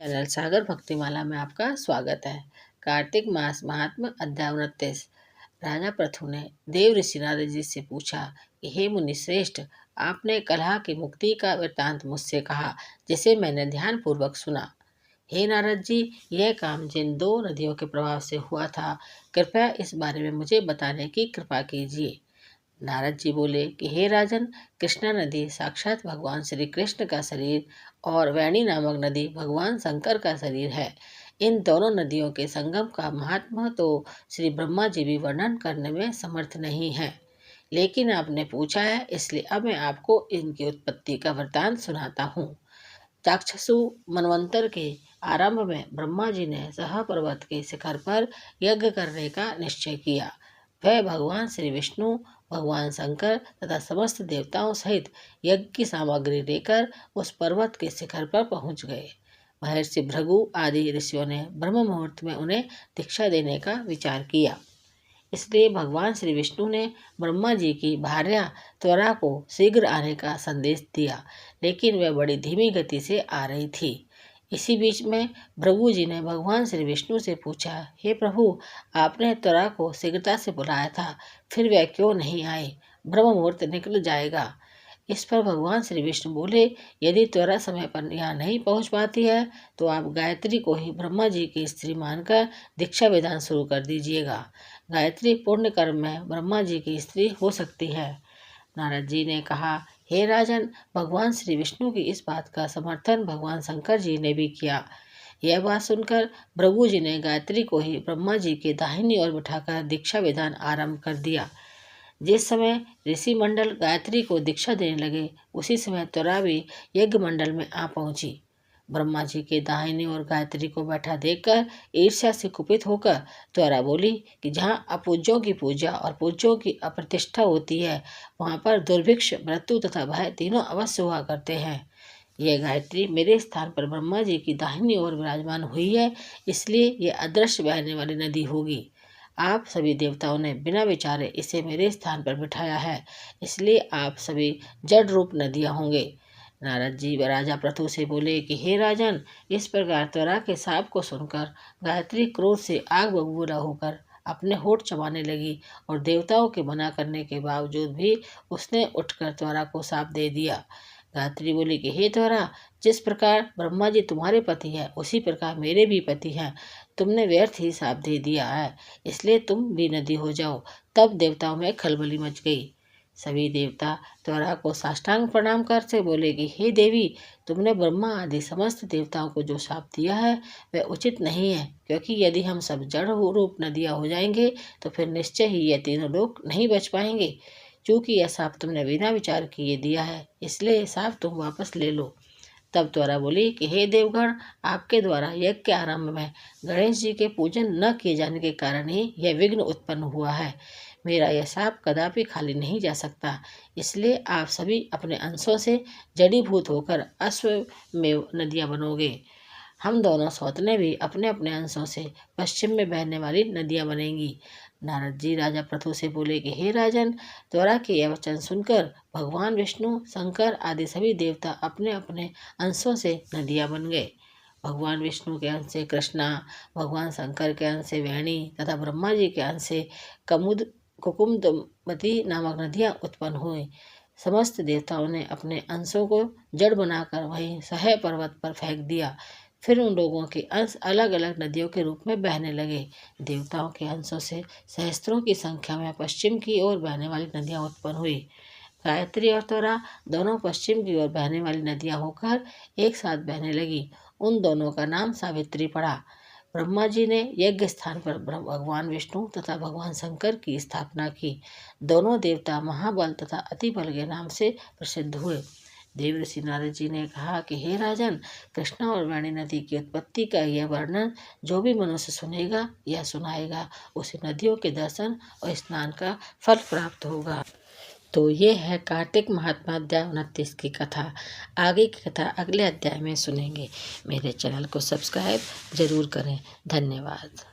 Channel सागर भक्तिमाला में आपका स्वागत है। कार्तिक मास महात्म्य अध्याय 29। राजा पृथु ने देव ऋषि नारद जी से पूछा कि हे मुनि श्रेष्ठ, आपने कलह की मुक्ति का वृत्तांत मुझसे कहा, जिसे मैंने ध्यान पूर्वक सुना। हे नारद जी, यह काम जिन दो नदियों के प्रभाव से हुआ था, कृपया इस बारे में मुझे बताने की कृपा कीजिए। नारद जी बोले कि हे राजन, कृष्णा नदी साक्षात भगवान श्री कृष्ण का शरीर और वैणी नामक नदी भगवान शंकर का शरीर है। इन दोनों नदियों के संगम का महात्मा तो श्री ब्रह्मा जी भी वर्णन करने में समर्थ नहीं है, लेकिन आपने पूछा है, इसलिए अब मैं आपको इनकी उत्पत्ति का वृत्तांत सुनाता हूँ। चाक्षसु मनवंतर के आरंभ में ब्रह्मा जी ने सह पर्वत के शिखर पर यज्ञ करने का निश्चय किया। वह भगवान श्री विष्णु, भगवान शंकर तथा समस्त देवताओं सहित यज्ञ की सामग्री लेकर उस पर्वत के शिखर पर पहुंच गए। महर्षि भृगु आदि ऋषियों ने ब्रह्म मुहूर्त में उन्हें दीक्षा देने का विचार किया। इसलिए भगवान श्री विष्णु ने ब्रह्मा जी की भार्या त्वरा को शीघ्र आने का संदेश दिया, लेकिन वह बड़ी धीमी गति से आ रही थी। इसी बीच में भृगु जी ने भगवान श्री विष्णु से पूछा, हे प्रभु, आपने त्वरा को शीघ्रता से बुलाया था, फिर वह क्यों नहीं आई? ब्रह्म मुहूर्त निकल जाएगा। इस पर भगवान श्री विष्णु बोले, यदि त्वरा समय पर यहाँ नहीं पहुँच पाती है तो आप गायत्री को ही ब्रह्मा जी की स्त्री मानकर दीक्षा विधान शुरू कर दीजिएगा। गायत्री पुण्य कर्म में ब्रह्मा जी की स्त्री हो सकती है। नारद जी ने कहा, हे राजन, भगवान श्री विष्णु की इस बात का समर्थन भगवान शंकर जी ने भी किया। यह बात सुनकर भृगु जी ने गायत्री को ही ब्रह्मा जी के दाहिनी ओर बिठाकर दीक्षा विधान आरंभ कर दिया। जिस समय ऋषि मंडल गायत्री को दीक्षा देने लगे, उसी समय त्वरा भी यज्ञ मंडल में आ पहुंची। ब्रह्मा जी के दाहिनी ओर गायत्री को बैठा देखकर ईर्ष्या से कुपित होकर त्वरा बोली कि जहाँ अपूज्यों की पूजा और पूज्यों की अप्रतिष्ठा होती है, वहाँ पर दुर्भिक्ष, मृत्यु तथा भय तीनों अवश्य हुआ करते हैं। यह गायत्री मेरे स्थान पर ब्रह्मा जी की दाहिनी ओर विराजमान हुई है, इसलिए यह अदृश्य बहने वाली नदी होगी। आप सभी देवताओं ने बिना विचारे इसे मेरे स्थान पर बिठाया है, इसलिए आप सभी जड़ रूप नदियाँ होंगे। नारद जी व राजा पृथु से बोले कि हे राजन, इस प्रकार त्वरा के शाप को सुनकर गायत्री क्रोध से आग बबूला होकर अपने होठ चबाने लगी और देवताओं के मना करने के बावजूद भी उसने उठकर त्वरा को शाप दे दिया। गायत्री बोली कि हे त्वरा, जिस प्रकार ब्रह्मा जी तुम्हारे पति है, उसी प्रकार मेरे भी पति हैं। तुमने व्यर्थ ही शाप दे दिया है, इसलिए तुम भी नदी हो जाओ। तब देवताओं में खलबली मच गई। सभी देवता त्वरा को साष्टांग प्रणाम करते बोले कि हे देवी, तुमने ब्रह्मा आदि समस्त देवताओं को जो शाप दिया है वह उचित नहीं है, क्योंकि यदि हम सब जड़ रूप नदियाँ हो जाएंगे तो फिर निश्चय ही ये तीनों लोग नहीं बच पाएंगे। चूँकि यह शाप तुमने बिना विचार किए दिया है, इसलिए यह शाप तुम वापस ले लो। तब त्वरा बोली कि हे देवगण, आपके द्वारा यज्ञ के आरंभ में गणेश जी के पूजन न किए जाने के कारण ही यह विघ्न उत्पन्न हुआ है। मेरा यह शाप कदापि खाली नहीं जा सकता, इसलिए आप सभी अपने अंशों से जड़ीभूत होकर अश्वमेव नदियाँ बनोगे। हम दोनों सौतने भी अपने अपने अंशों से पश्चिम में बहने वाली नदियाँ बनेंगी। नारद जी राजा पृथु से बोले कि हे राजन, त्वरा के यह वचन सुनकर भगवान विष्णु, शंकर आदि सभी देवता अपने अपने अंशों से नदियाँ बन गए। भगवान विष्णु के अंश से कृष्णा, भगवान शंकर के अंश से वैणी तथा ब्रह्मा जी के अंश से कुकुमती नामक नदियाँ उत्पन्न हुई। समस्त देवताओं ने अपने अंशों को जड़ बनाकर वहीं सह पर्वत पर फेंक दिया। फिर उन लोगों के अंश अलग अलग नदियों के रूप में बहने लगे। देवताओं के अंशों से सहस्त्रों की संख्या में पश्चिम की ओर बहने वाली नदियाँ उत्पन्न हुई। गायत्री और त्वरा दोनों पश्चिम की ओर बहने वाली नदियाँ होकर एक साथ बहने लगी। उन दोनों का नाम सावित्री पड़ा। ब्रह्मा जी ने यज्ञ स्थान पर भगवान विष्णु तथा भगवान शंकर की स्थापना की। दोनों देवता महाबल तथा अति बल के नाम से प्रसिद्ध हुए। देव ऋषि नारद जी ने कहा कि हे राजन, कृष्णा और वाणी नदी की उत्पत्ति का यह वर्णन जो भी मनुष्य सुनेगा या सुनाएगा, उसे नदियों के दर्शन और स्नान का फल प्राप्त होगा। तो ये है कार्तिक महात्मा अध्याय 29 की कथा। आगे की कथा अगले अध्याय में सुनेंगे। मेरे चैनल को सब्सक्राइब जरूर करें। धन्यवाद।